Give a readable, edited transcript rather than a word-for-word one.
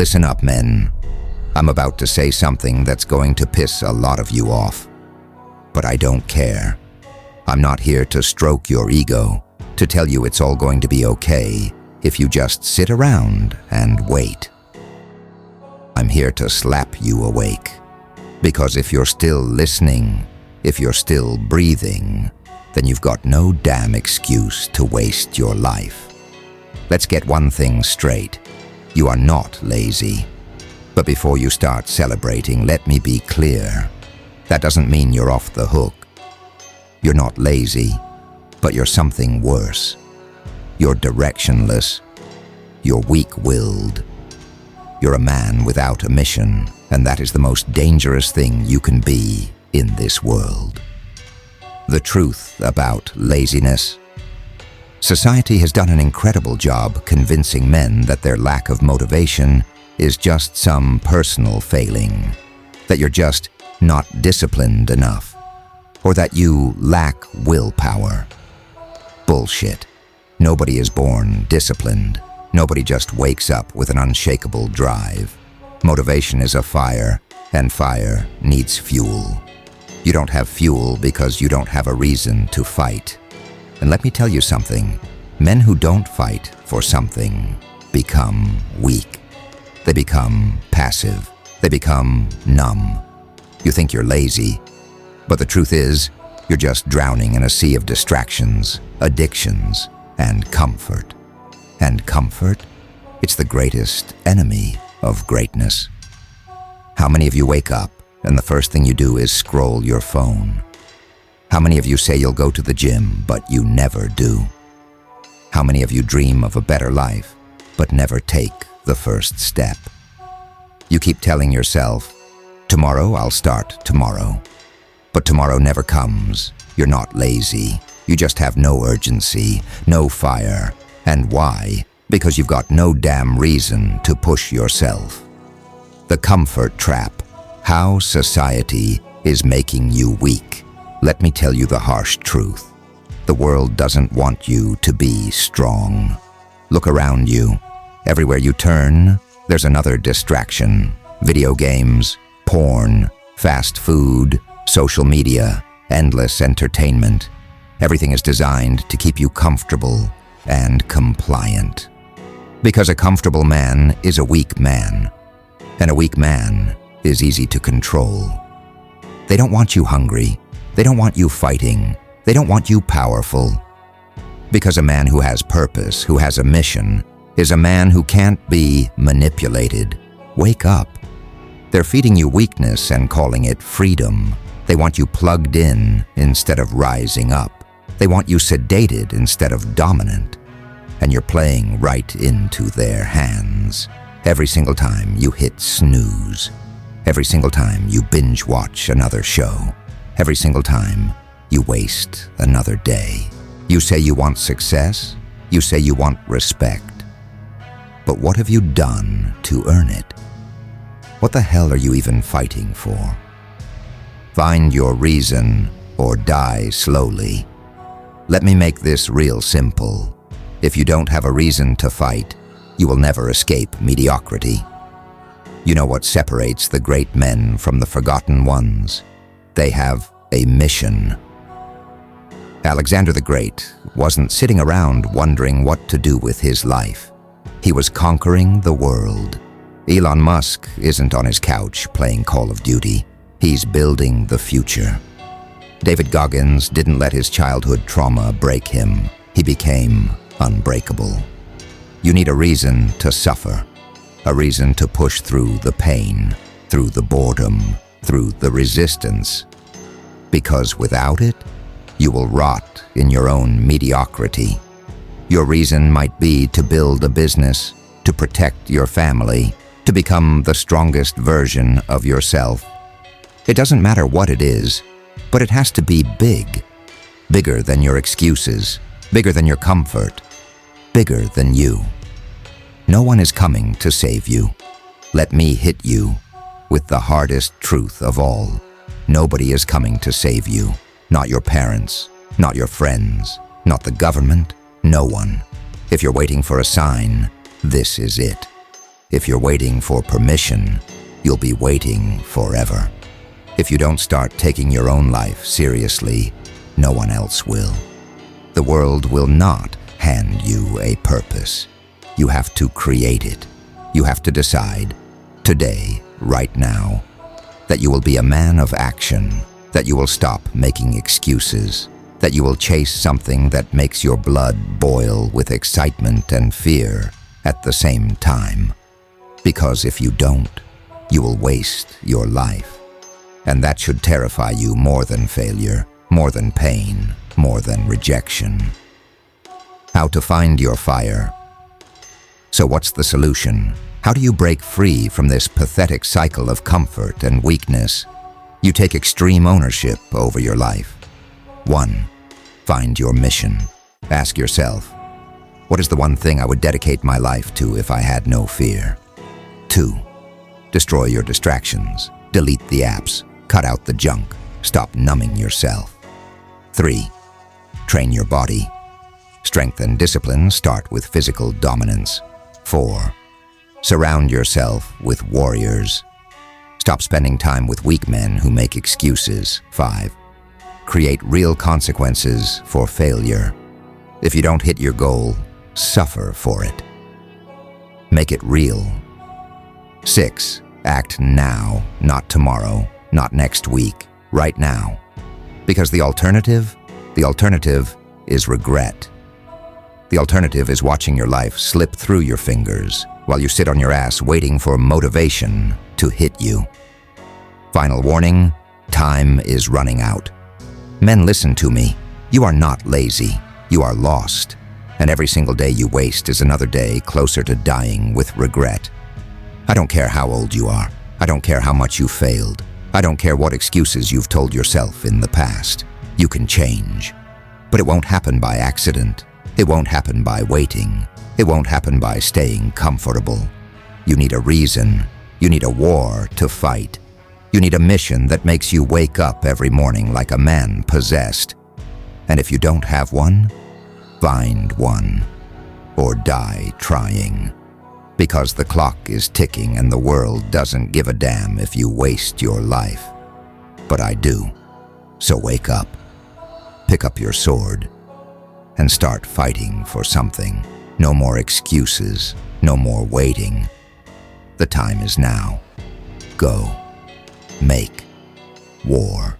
Listen up, men. I'm about to say something that's going to piss a lot of you off. But I don't care. I'm not here to stroke your ego, to tell you it's all going to be okay if you just sit around and wait. I'm here to slap you awake. Because if you're still listening, if you're still breathing, then you've got no damn excuse to waste your life. Let's get one thing straight. You are not lazy. But before you start celebrating, let me be clear. That doesn't mean you're off the hook. You're not lazy, but you're something worse. You're directionless. You're weak-willed. You're a man without a mission, and that is the most dangerous thing you can be in this world. The truth about laziness. Society has done an incredible job convincing men that their lack of motivation is just some personal failing, that you're just not disciplined enough, or that you lack willpower. Bullshit. Nobody is born disciplined. Nobody just wakes up with an unshakable drive. Motivation is a fire, and fire needs fuel. You don't have fuel because you don't have a reason to fight. And let me tell you something. Men who don't fight for something become weak. They become passive. They become numb. You think you're lazy, but the truth is, you're just drowning in a sea of distractions, addictions, and comfort. And comfort? It's the greatest enemy of greatness. How many of you wake up and the first thing you do is scroll your phone? How many of you say you'll go to the gym, but you never do? How many of you dream of a better life, but never take the first step? You keep telling yourself, tomorrow I'll start tomorrow. But tomorrow never comes. You're not lazy. You just have no urgency, no fire. And why? Because you've got no damn reason to push yourself. The comfort trap. How society is making you weak. Let me tell you the harsh truth. The world doesn't want you to be strong. Look around you. Everywhere you turn, there's another distraction. Video games, porn, fast food, social media, endless entertainment. Everything is designed to keep you comfortable and compliant. Because a comfortable man is a weak man, and a weak man is easy to control. They don't want you hungry. They don't want you fighting. They don't want you powerful. Because a man who has purpose, who has a mission, is a man who can't be manipulated. Wake up. They're feeding you weakness and calling it freedom. They want you plugged in instead of rising up. They want you sedated instead of dominant. And you're playing right into their hands. Every single time you hit snooze. Every single time you binge watch another show. Every single time you waste another day. You say you want success. You say you want respect. But what have you done to earn it? What the hell are you even fighting for? Find your reason or die slowly. Let me make this real simple. If you don't have a reason to fight, you will never escape mediocrity. You know what separates the great men from the forgotten ones? They have a mission. Alexander the Great wasn't sitting around wondering what to do with his life. He was conquering the world. Elon Musk isn't on his couch playing Call of Duty. He's building the future. David Goggins didn't let his childhood trauma break him. He became unbreakable. You need a reason to suffer, a reason to push through the pain, through the boredom, through the resistance. Because without it, you will rot in your own mediocrity. Your reason might be to build a business, to protect your family, to become the strongest version of yourself. It doesn't matter what it is, but it has to be big. Bigger than your excuses, bigger than your comfort, bigger than you. No one is coming to save you. Let me hit you with the hardest truth of all. Nobody is coming to save you. Not your parents, not your friends, not the government, no one. If you're waiting for a sign, this is it. If you're waiting for permission, you'll be waiting forever. If you don't start taking your own life seriously, no one else will. The world will not hand you a purpose. You have to create it. You have to decide, today, right now, that you will be a man of action, that you will stop making excuses, that you will chase something that makes your blood boil with excitement and fear at the same time. Because if you don't, you will waste your life. And that should terrify you more than failure, more than pain, more than rejection. How to find your fire. So what's the solution? How do you break free from this pathetic cycle of comfort and weakness? You take extreme ownership over your life. 1. Find your mission. Ask yourself, what is the one thing I would dedicate my life to if I had no fear? 2. Destroy your distractions. Delete the apps. Cut out the junk. Stop numbing yourself. 3. Train your body. Strength and discipline start with physical dominance. 4. Surround yourself with warriors. Stop spending time with weak men who make excuses. 5. Create real consequences for failure. If you don't hit your goal, suffer for it. Make it real. 6. Act now, not tomorrow, not next week, right now. Because the alternative is regret. The alternative is watching your life slip through your fingers while you sit on your ass waiting for motivation to hit you. Final warning, time is running out. Men, listen to me. You are not lazy. You are lost. And every single day you waste is another day closer to dying with regret. I don't care how old you are. I don't care how much you failed. I don't care what excuses you've told yourself in the past. You can change. But it won't happen by accident. It won't happen by waiting. It won't happen by staying comfortable. You need a reason. You need a war to fight. You need a mission that makes you wake up every morning like a man possessed. And if you don't have one, find one. Or die trying. Because the clock is ticking and the world doesn't give a damn if you waste your life. But I do. So wake up. Pick up your sword. And start fighting for something. No more excuses. No more waiting. The time is now. Go. Make war.